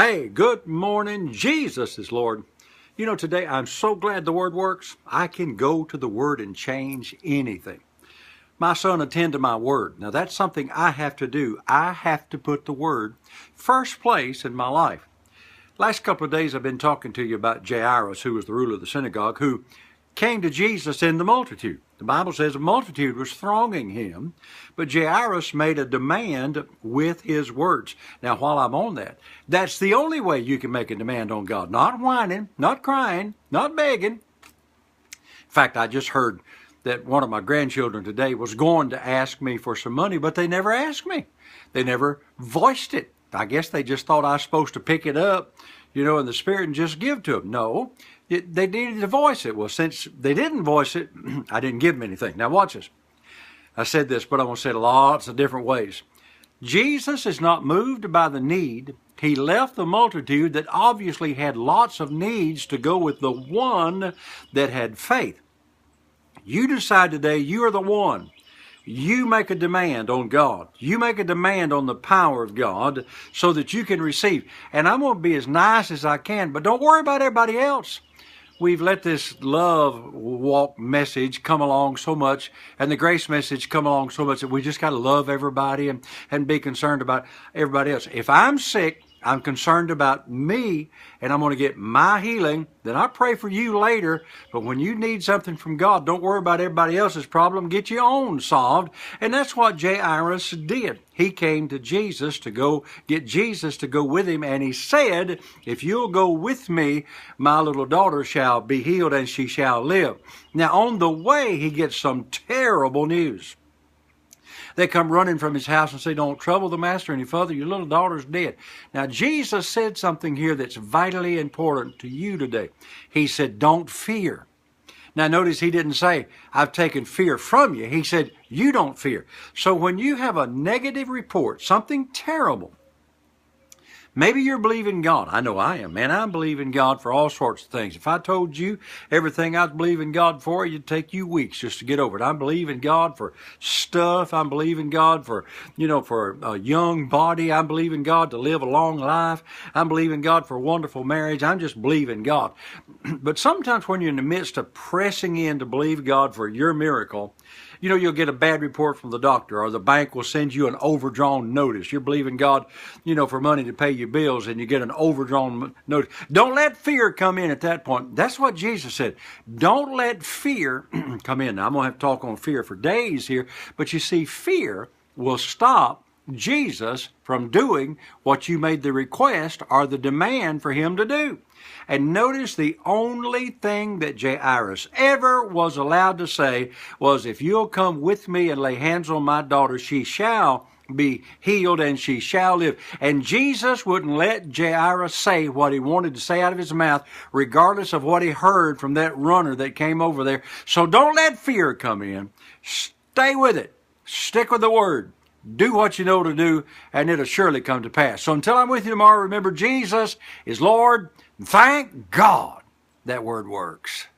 Hey, good morning. Jesus is Lord. You know, today I'm so glad the Word works. I can go to the Word and change anything. My son attend to my Word. Now that's something I have to do. I have to put the Word first place in my life. Last couple of days I've been talking to you about Jairus, who was the ruler of the synagogue, who came to Jesus in the multitude. The Bible says a multitude was thronging him, but Jairus made a demand with his words. Now, while I'm on that, that's the only way you can make a demand on God. Not whining, not crying, not begging. In fact, I just heard that one of my grandchildren today was going to ask me for some money, but they never asked me. They never voiced it. I guess they just thought I was supposed to pick it up, in the Spirit and just give to them. No, they needed to voice it. Well, since they didn't voice it, I didn't give them anything. Now watch this. I said this, but I'm going to say it lots of different ways. Jesus is not moved by the need. He left the multitude that obviously had lots of needs to go with the one that had faith. You decide today you are the one. You make a demand on God. You make a demand on the power of God so that you can receive. And I'm going to be as nice as I can, but don't worry about everybody else. We've let this love walk message come along so much and the grace message come along so much that we just got to love everybody and be concerned about everybody else. If I'm sick, I'm concerned about me and I'm going to get my healing. Then I pray for you later. But when you need something from God, don't worry about everybody else's problem. Get your own solved. And that's what Jairus did. He came to Jesus to go get Jesus to go with him. And he said, if you'll go with me, my little daughter shall be healed and she shall live. Now on the way, he gets some terrible news. They come running from his house and say, don't trouble the master any further. Your little daughter's dead. Now, Jesus said something here that's vitally important to you today. He said, don't fear. Now, notice he didn't say, I've taken fear from you. He said, you don't fear. So when you have a negative report, something terrible, maybe you're believing God. I know I am, man. I'm believing God for all sorts of things. If I told you everything I was believing God for, it'd take you weeks just to get over it. I'm believing God for stuff. I'm believing God for, for a young body. I'm believing God to live a long life. I'm believing God for a wonderful marriage. I'm just believing God. But sometimes when you're in the midst of pressing in to believe God for your miracle, you'll get a bad report from the doctor or the bank will send you an overdrawn notice. You're believing God, for money to pay your bills and you get an overdrawn notice. Don't let fear come in at that point. That's what Jesus said. Don't let fear come in. Now, I'm going to have to talk on fear for days here, but you see, fear will stop Jesus from doing what you made the request or the demand for him to do. And notice the only thing that Jairus ever was allowed to say was, if you'll come with me and lay hands on my daughter, she shall be healed and she shall live. And Jesus wouldn't let Jairus say what he wanted to say out of his mouth, regardless of what he heard from that runner that came over there. So don't let fear come in. Stay with it. Stick with the word. Do what you know to do, and it'll surely come to pass. So until I'm with you tomorrow, remember Jesus is Lord. Thank God that word works.